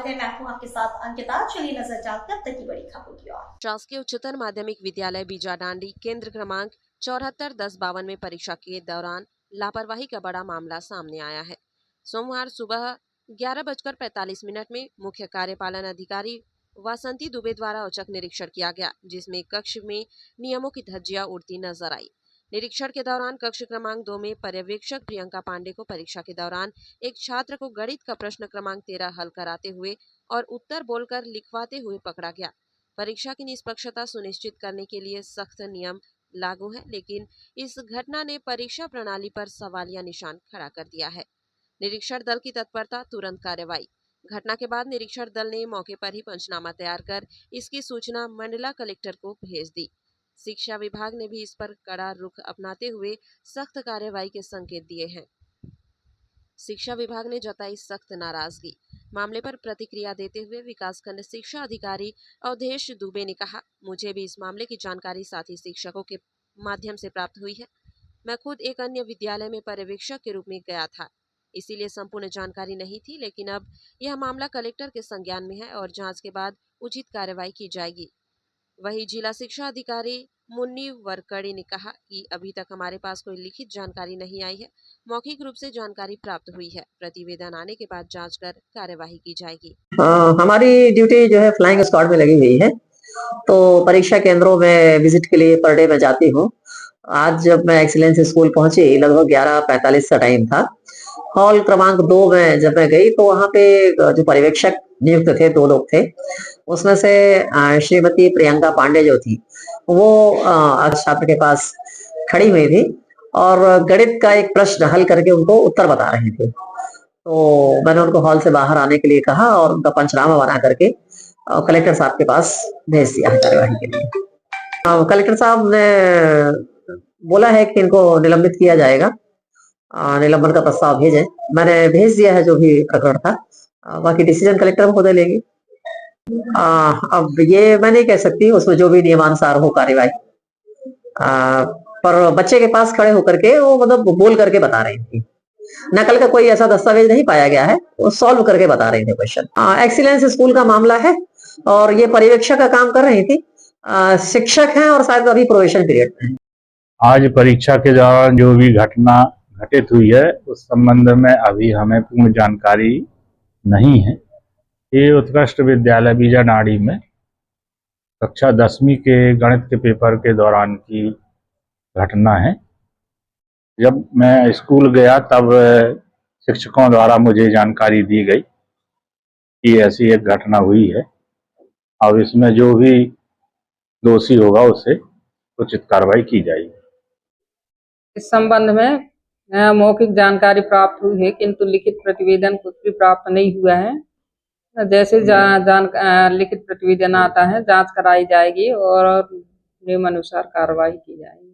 थे। मैं हूँ आपके साथ अंकिता। चलिए नजर डालते हैं अब तक की बड़ी खबरों की ओर। शासकीय उच्चतर माध्यमिक विद्यालय बीजाडांडी केंद्र क्रमांक 74-10-52 में परीक्षा के दौरान लापरवाही का बड़ा मामला सामने आया है। सोमवार सुबह 11:45 में मुख्य कार्यपालन अधिकारी वासंती दुबे द्वारा औचक निरीक्षण किया गया, जिसमें कक्ष में नियमों की धज्जियां उड़ती नजर आई। निरीक्षण के दौरान कक्ष क्रमांक 2 में पर्यवेक्षक प्रियंका पांडे को परीक्षा के दौरान एक छात्र को गणित का प्रश्न क्रमांक 13 हल कराते हुए और उत्तर बोलकर लिखवाते हुए पकड़ा गया। परीक्षा की निष्पक्षता सुनिश्चित करने के लिए सख्त नियम लागू है, लेकिन इस घटना ने परीक्षा प्रणाली पर सवालिया निशान खड़ा कर दिया है। निरीक्षण दल की तत्परता, तुरंत कार्रवाई। घटना के बाद निरीक्षण दल ने मौके पर ही पंचनामा तैयार कर इसकी सूचना मंडला कलेक्टर को भेज दी। शिक्षा विभाग ने भी इस पर कड़ा रुख अपनाते हुए सख्त कार्रवाई के संकेत दिए हैं। शिक्षा विभाग ने जताई सख्त नाराजगी। मामले पर प्रतिक्रिया देते हुए विकासखंड शिक्षा अधिकारी अवधेश दुबे ने कहा, मुझे भी इस मामले की जानकारी साथी शिक्षकों के माध्यम से प्राप्त हुई है। मैं खुद एक अन्य विद्यालय में पर्यवेक्षक के रूप में गया था, इसीलिए संपूर्ण जानकारी नहीं थी, लेकिन अब यह मामला कलेक्टर के संज्ञान में है और जांच के बाद उचित कार्रवाई की जाएगी। वहीं जिला शिक्षा अधिकारी मुन्नी वरकड़ी ने कहा कि अभी तक हमारे पास कोई लिखित जानकारी नहीं आई है। मौखिक रूप से जानकारी प्राप्त हुई है। प्रतिवेदन आने के बाद जांच कर कार्यवाही की जाएगी। हमारी ड्यूटी जो है फ्लाइंग स्क्वाड में लगी हुई है, तो परीक्षा केंद्रों में विजिट के लिए पर डे मैं जाती हूँ। आज जब मैं एक्सीलेंस स्कूल पहुंची लगभग 11:45 का टाइम था। हॉल क्रमांक 2 में जब मैं गई तो वहां पे जो पर्यवेक्षक नियुक्त थे 2 लोग थे, उसमें से श्रीमती प्रियंका पांडे जो थी वो छात्र के पास खड़ी हुई थी और गणित का एक प्रश्न हल करके उनको उत्तर बता रही थी। तो मैंने उनको हॉल से बाहर आने के लिए कहा और उनका पंचनामा बना करके कलेक्टर साहब के पास भेज दिया है कार्यवाही के लिए। कलेक्टर साहब ने बोला है कि इनको निलंबित किया जाएगा, निलंबन का प्रस्ताव भेजें। मैंने भेज दिया है जो भी प्रकरण था, बाकी डिसीजन कलेक्टर महोदय लेंगे। अब ये मैं नहीं कह सकती, उसमें जो भी नियमानुसार हो कार्यवाही। पर बच्चे के पास खड़े होकर के वो मतलब बोल करके बता रही थी, नकल का कोई ऐसा दस्तावेज नहीं पाया गया है, वो सॉल्व करके बता रहे थे क्वेश्चन। एक्सीलेंस स्कूल का मामला है और ये पर्यवेक्षक का काम कर रही थी। शिक्षक हैं और शायद अभी प्रोबेशन पीरियड में है। आज परीक्षा के दौरान जो भी घटना घटित हुई है उस संबंध में अभी हमें पूर्ण जानकारी नहीं है। ये उत्कृष्ट विद्यालय बीजाडांडी में कक्षा 10वीं के गणित के पेपर के दौरान की घटना है। जब मैं स्कूल गया तब शिक्षकों द्वारा मुझे जानकारी दी गई कि ऐसी एक घटना हुई है। अब इसमें जो भी दोषी होगा उससे उचित कार्रवाई की जाएगी। इस संबंध में मौखिक जानकारी प्राप्त हुई है, किंतु लिखित प्रतिवेदन कुछ भी प्राप्त नहीं हुआ है। जैसे लिखित प्रतिवेदन आता है जांच कराई जाएगी और नियमानुसार कार्रवाई की जाएगी।